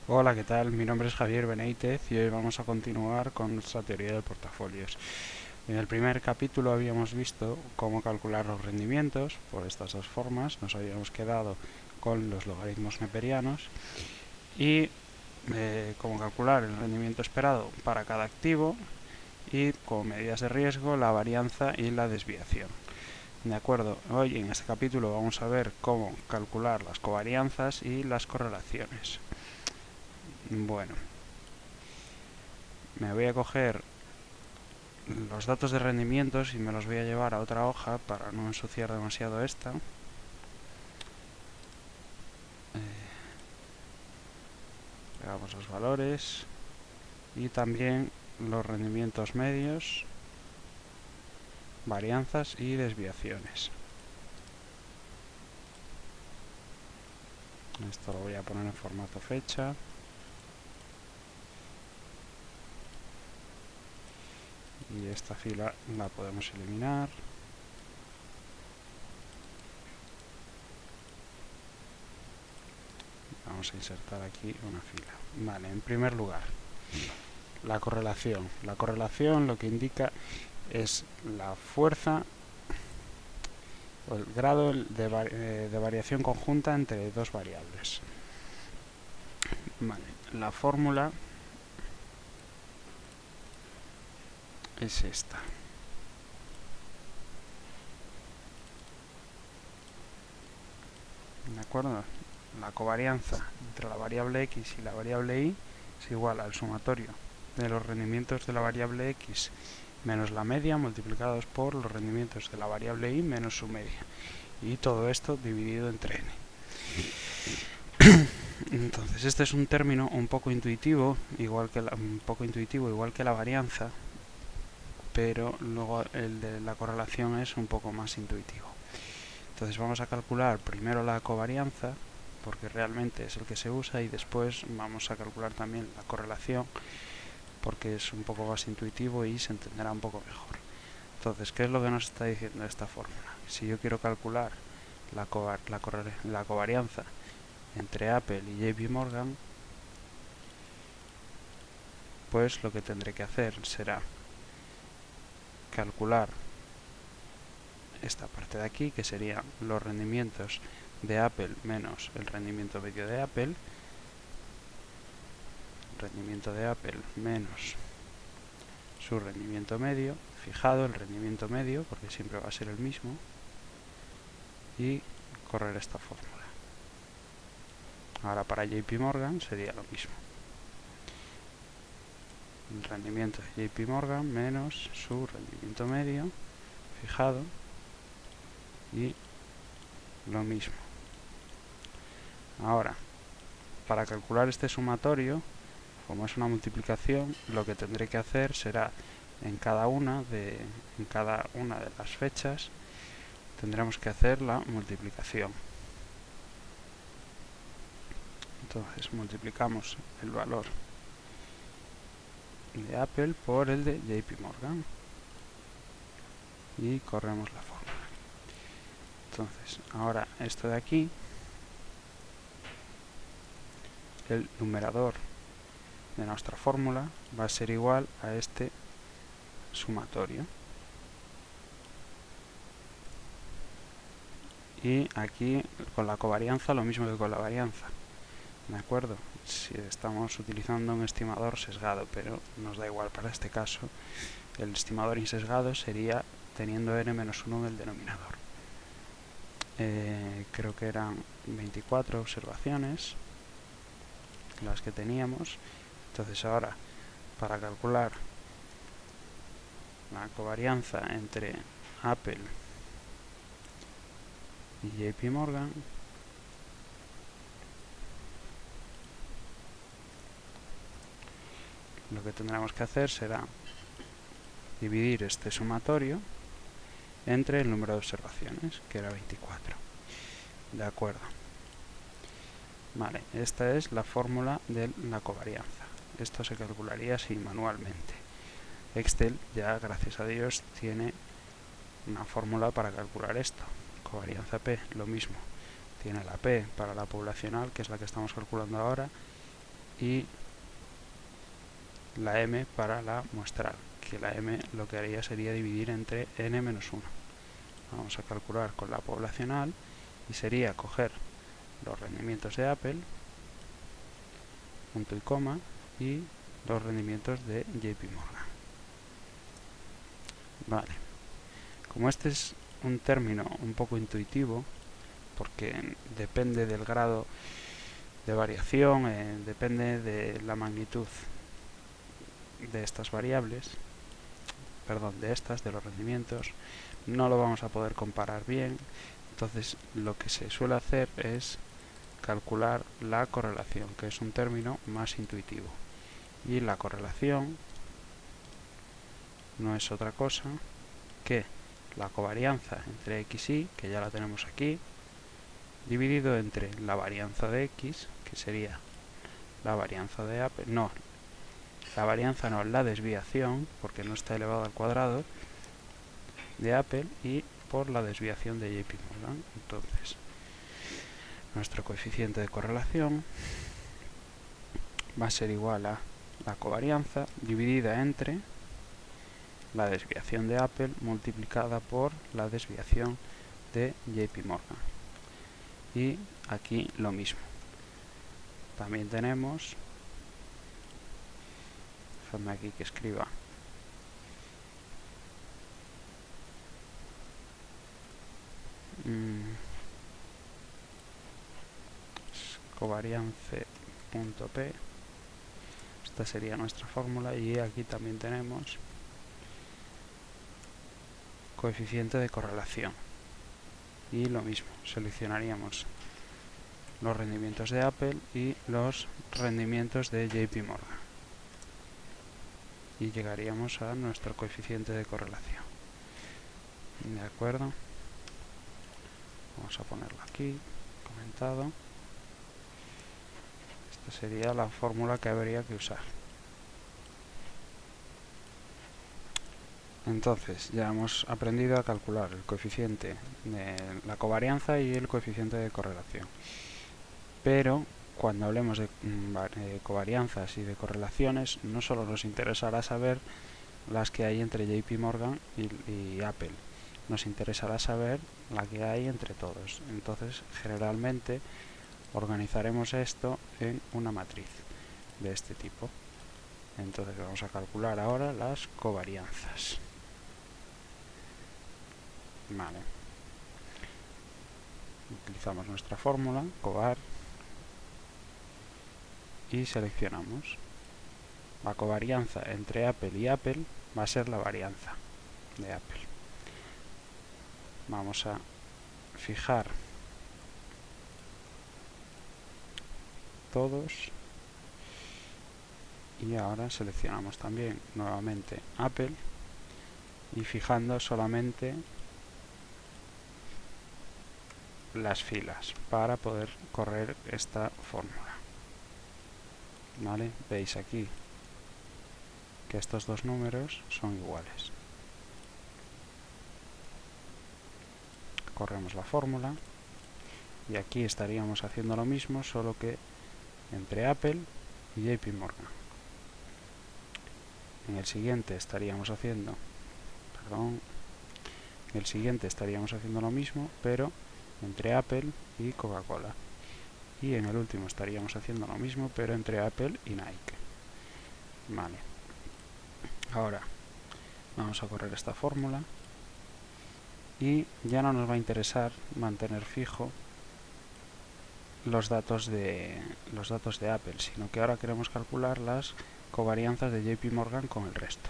Hola, ¿qué tal? Mi nombre es Javier Benítez y hoy vamos a continuar con nuestra teoría de portafolios. En el primer capítulo habíamos visto cómo calcular los rendimientos por estas dos formas. Nos habíamos quedado con los logaritmos neperianos y cómo calcular el rendimiento esperado para cada activo y como medidas de riesgo la varianza y la desviación. De acuerdo, hoy en este capítulo vamos a ver cómo calcular las covarianzas y las correlaciones. Bueno, me voy a coger los datos de rendimientos y me los voy a llevar a otra hoja para no ensuciar demasiado esta. Pegamos los valores y también los rendimientos medios, varianzas y desviaciones. Esto lo voy a poner en formato fecha. Y esta fila la podemos eliminar. Vamos a insertar aquí una fila. Vale, en primer lugar, la correlación. La correlación lo que indica es la fuerza o el grado de variación conjunta entre dos variables. Vale, la fórmula es esta. ¿De acuerdo? La covarianza entre la variable x y la variable y es igual al sumatorio de los rendimientos de la variable x menos la media multiplicados por los rendimientos de la variable y menos su media. Y todo esto dividido entre n. Entonces este es un término un poco intuitivo, igual que la varianza, pero luego el de la correlación es un poco más intuitivo. Entonces vamos a calcular primero la covarianza, porque realmente es el que se usa, y después vamos a calcular también la correlación, porque es un poco más intuitivo y se entenderá un poco mejor. Entonces, ¿qué es lo que nos está diciendo esta fórmula? Si yo quiero calcular la covarianza entre Apple y JP Morgan, pues lo que tendré que hacer será calcular esta parte de aquí, que serían los rendimientos de Apple menos el rendimiento medio de Apple, rendimiento de Apple menos su rendimiento medio, fijado el rendimiento medio, porque siempre va a ser el mismo, y correr esta fórmula. Ahora para JP Morgan sería lo mismo. El rendimiento de JP Morgan menos su rendimiento medio, fijado, y lo mismo. Ahora, para calcular este sumatorio, como es una multiplicación, lo que tendré que hacer será en cada una de las fechas tendremos que hacer la multiplicación. Entonces multiplicamos el valor de Apple por el de JP Morgan y corremos la fórmula. Entonces ahora esto de aquí, el numerador de nuestra fórmula va a ser igual a este sumatorio, y aquí con la covarianza lo mismo que con la varianza. ¿De acuerdo? Si estamos utilizando un estimador sesgado, pero nos da igual para este caso. El estimador insesgado sería teniendo n-1 en el denominador. Creo que eran 24 observaciones las que teníamos. Entonces ahora, para calcular la covarianza entre Apple y JP Morgan, lo que tendremos que hacer será dividir este sumatorio entre el número de observaciones, que era 24. De acuerdo. Vale, esta es la fórmula de la covarianza. Esto se calcularía así manualmente. Excel ya, gracias a Dios, tiene una fórmula para calcular esto. Covarianza P, lo mismo. Tiene la P para la poblacional, que es la que estamos calculando ahora, y la m para la muestral, que la m lo que haría sería dividir entre n-1. Vamos a calcular con la poblacional y sería coger los rendimientos de Apple, punto y coma, y los rendimientos de JP Morgan. Vale. Como este es un término un poco intuitivo, porque depende del grado de variación, depende de la magnitud de estas variables, perdón, de los rendimientos, no lo vamos a poder comparar bien. Entonces lo que se suele hacer es calcular la correlación, que es un término más intuitivo. Y la correlación no es otra cosa que la covarianza entre x y y, que ya la tenemos aquí, dividido entre la varianza de x, que sería la varianza de Apple, la desviación, porque no está elevado al cuadrado, de Apple, y por la desviación de JP Morgan. Entonces, nuestro coeficiente de correlación va a ser igual a la covarianza dividida entre la desviación de Apple multiplicada por la desviación de JP Morgan. Y aquí lo mismo. También tenemos, déjame aquí que escriba, covariance.p, esta sería nuestra fórmula, y aquí también tenemos coeficiente de correlación, y lo mismo, seleccionaríamos los rendimientos de Apple y los rendimientos de JP Morgan y llegaríamos a nuestro coeficiente de correlación. De acuerdo, vamos a ponerlo aquí comentado. Esta sería la fórmula que habría que usar. Entonces ya hemos aprendido a calcular el coeficiente de la covarianza y el coeficiente de correlación, pero cuando hablemos de covarianzas y de correlaciones, no solo nos interesará saber las que hay entre JP Morgan y Apple, nos interesará saber la que hay entre todos. Entonces, generalmente organizaremos esto en una matriz de este tipo. Entonces vamos a calcular ahora las covarianzas. Vale. Utilizamos nuestra fórmula, covar, y seleccionamos. La covarianza entre Apple y Apple va a ser la varianza de Apple. Vamos a fijar todos y ahora seleccionamos también nuevamente Apple y fijando solamente las filas para poder correr esta fórmula. ¿Vale? Veis aquí que estos dos números son iguales. Corremos la fórmula y aquí estaríamos haciendo lo mismo, solo que entre Apple y JP Morgan. En el siguiente estaríamos haciendo lo mismo, pero entre Apple y Coca-Cola. Y en el último estaríamos haciendo lo mismo, pero entre Apple y Nike. Vale. Ahora vamos a correr esta fórmula y ya no nos va a interesar mantener fijo los datos de Apple, sino que ahora queremos calcular las covarianzas de JP Morgan con el resto.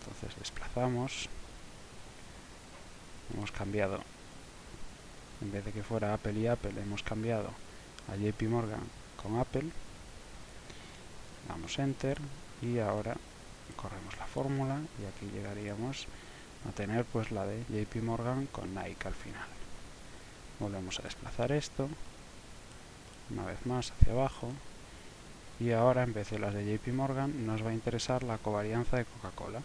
Entonces desplazamos, hemos cambiado, en vez de que fuera Apple y Apple, hemos cambiado a JP Morgan con Apple, damos Enter y ahora corremos la fórmula y aquí llegaríamos a tener pues la de JP Morgan con Nike al final. Volvemos a desplazar esto una vez más hacia abajo y ahora en vez de las de JP Morgan nos va a interesar la covarianza de Coca-Cola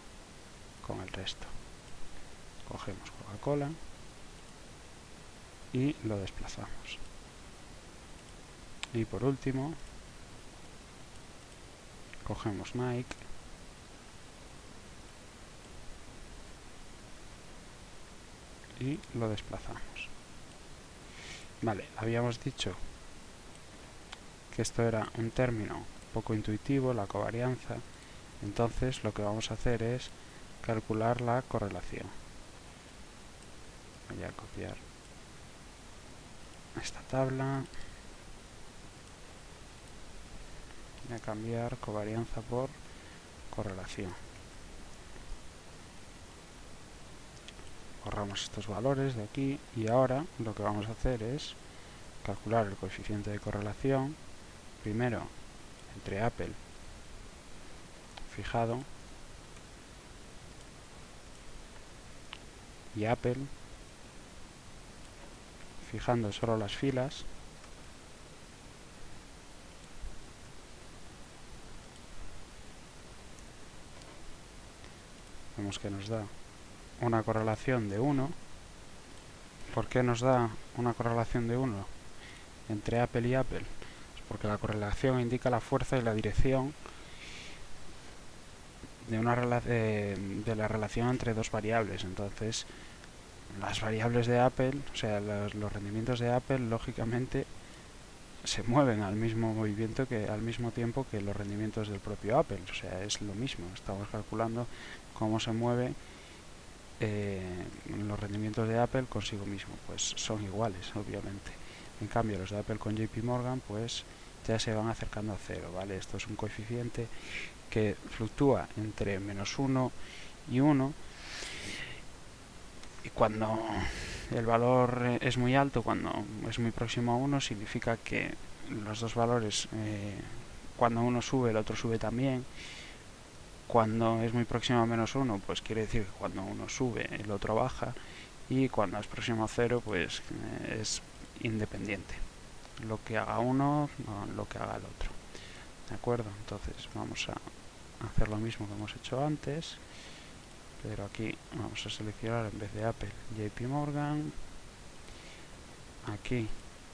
con el resto. Cogemos Coca-Cola y lo desplazamos. Y por último cogemos Nike y lo desplazamos. Vale, habíamos dicho que esto era un término poco intuitivo, la covarianza. Entonces lo que vamos a hacer es calcular la correlación. Voy a copiar esta tabla. Voy a cambiar covarianza por correlación. Borramos estos valores de aquí y ahora lo que vamos a hacer es calcular el coeficiente de correlación, primero entre Apple fijado y Apple fijando solo las filas, vemos que nos da una correlación de 1. ¿Por qué nos da una correlación de 1 entre Apple y Apple? Pues porque la correlación indica la fuerza y la dirección de la relación entre dos variables. Entonces, las variables de Apple, o sea, los rendimientos de Apple, lógicamente, se mueven al mismo movimiento al mismo tiempo que los rendimientos del propio Apple. O sea, es lo mismo. Estamos calculando cómo se mueve los rendimientos de Apple consigo mismo, pues son iguales, obviamente. En cambio, los de Apple con JP Morgan, pues ya se van acercando a cero, ¿vale? Esto es un coeficiente que fluctúa entre -1 y 1, y cuando el valor es muy alto, cuando es muy próximo a 1, significa que los dos valores, cuando uno sube, el otro sube también. Cuando es muy próximo a -1, pues quiere decir que cuando uno sube, el otro baja, y cuando es próximo a 0, pues es independiente. Lo que haga uno, no lo que haga el otro. ¿De acuerdo? Entonces vamos a hacer lo mismo que hemos hecho antes, pero aquí vamos a seleccionar en vez de Apple JP Morgan. Aquí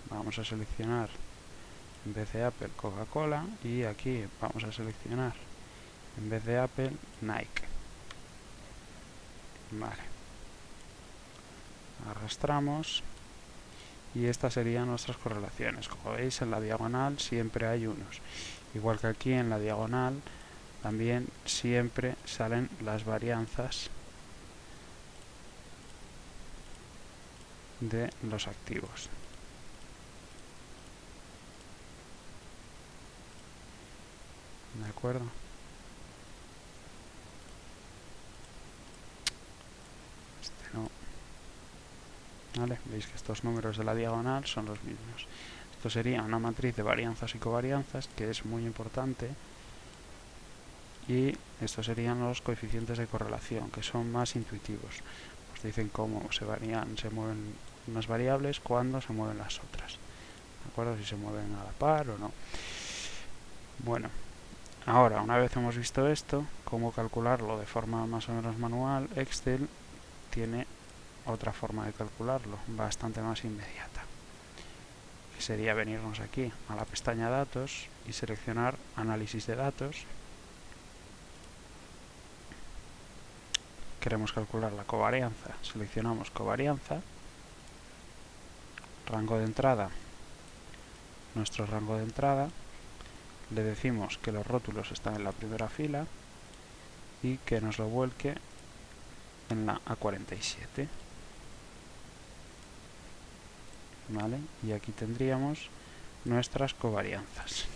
vamos a seleccionar en vez de Apple Coca-Cola, y aquí vamos a seleccionar en vez de Apple Nike. Vale, arrastramos y estas serían nuestras correlaciones. Como veis, en la diagonal siempre hay unos, igual que aquí en la diagonal también siempre salen las varianzas de los activos. ¿De acuerdo? No. ¿Vale? Veis que estos números de la diagonal son los mismos. Esto sería una matriz de varianzas y covarianzas, que es muy importante. Y estos serían los coeficientes de correlación, que son más intuitivos. Nos dicen cómo se mueven unas variables cuando se mueven las otras. ¿De acuerdo? Si se mueven a la par o no. Bueno, ahora, una vez hemos visto esto, cómo calcularlo de forma más o menos manual, Excel tiene otra forma de calcularlo, bastante más inmediata, que sería venirnos aquí a la pestaña Datos y seleccionar Análisis de datos. Queremos calcular la covarianza, seleccionamos covarianza, rango de entrada, nuestro rango de entrada, le decimos que los rótulos están en la primera fila y que nos lo vuelque en la A47. ¿Vale? Y aquí tendríamos nuestras covarianzas.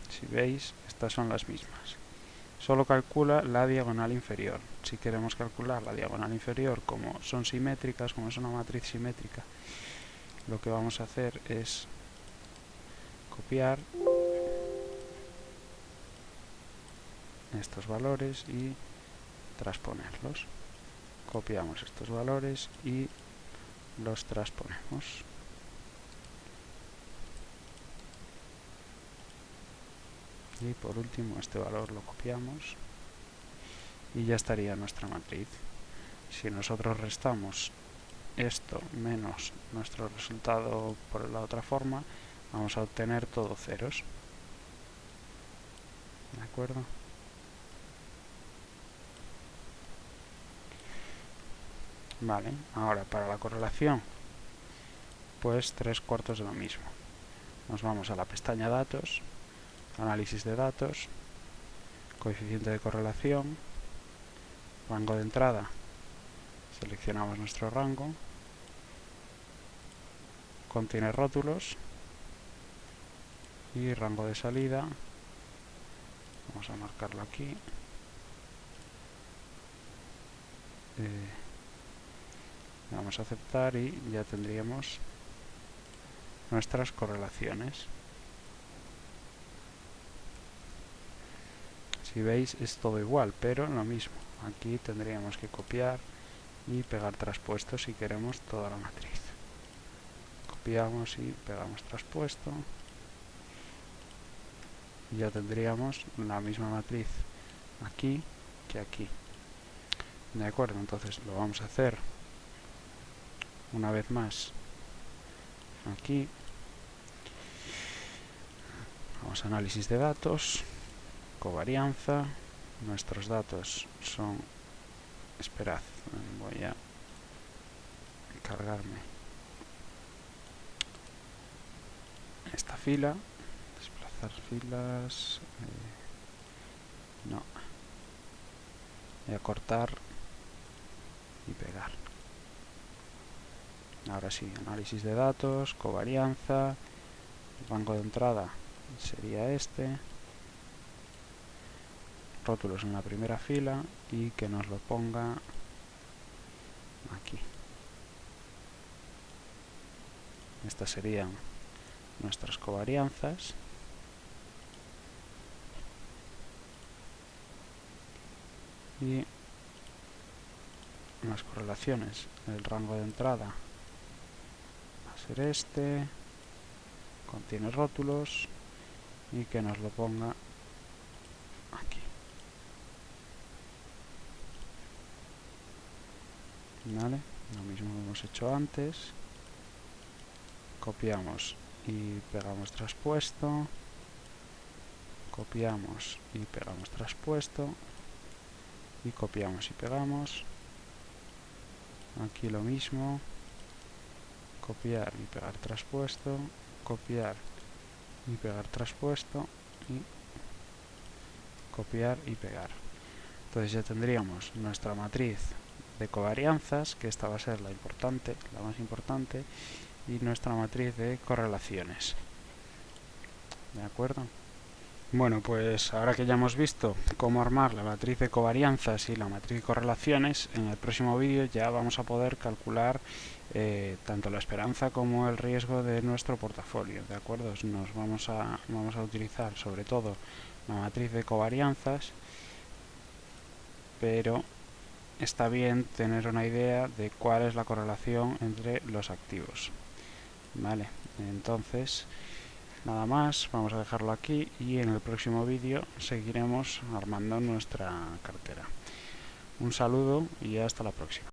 Si veis, estas son las mismas. Solo calcula la diagonal inferior. Si queremos calcular la diagonal inferior, como son simétricas, como es una matriz simétrica, lo que vamos a hacer es copiar estos valores y transponerlos. Copiamos estos valores y los transponemos. Y por último este valor lo copiamos y ya estaría nuestra matriz. Si nosotros restamos esto menos nuestro resultado por la otra forma, vamos a obtener todo ceros. ¿De acuerdo? Vale, ahora para la correlación, pues 3/4 de lo mismo. Nos vamos a la pestaña datos, análisis de datos, coeficiente de correlación, rango de entrada, seleccionamos nuestro rango, contiene rótulos y rango de salida, vamos a marcarlo aquí, vamos a aceptar y ya tendríamos nuestras correlaciones. Si veis es todo igual, pero lo mismo. Aquí tendríamos que copiar y pegar traspuesto si queremos toda la matriz. Copiamos y pegamos traspuesto. Y ya tendríamos la misma matriz aquí que aquí. De acuerdo, entonces lo vamos a hacer una vez más aquí. Vamos a análisis de datos, covarianza. Nuestros datos son, esperad, voy a cargarme esta fila, desplazar filas, no, voy a cortar y pegar. Ahora sí, análisis de datos, covarianza, rango de entrada sería este, rótulos en la primera fila y que nos lo ponga aquí. Estas serían nuestras covarianzas. Y las correlaciones, el rango de entrada va a ser este, contiene rótulos y que nos lo ponga aquí. ¿Vale? Lo mismo que hemos hecho antes. Copiamos y pegamos traspuesto. Copiamos y pegamos traspuesto. Y copiamos y pegamos. Aquí lo mismo. Copiar y pegar traspuesto. Copiar y pegar traspuesto. Y copiar y pegar. Entonces ya tendríamos nuestra matriz de covarianzas, que esta va a ser la importante, la más importante, y nuestra matriz de correlaciones. ¿De acuerdo? Bueno, pues ahora que ya hemos visto cómo armar la matriz de covarianzas y la matriz de correlaciones, en el próximo vídeo ya vamos a poder calcular tanto la esperanza como el riesgo de nuestro portafolio. ¿De acuerdo? Vamos a utilizar sobre todo la matriz de covarianzas, pero está bien tener una idea de cuál es la correlación entre los activos. Vale, entonces nada más, vamos a dejarlo aquí y en el próximo vídeo seguiremos armando nuestra cartera. Un saludo y hasta la próxima.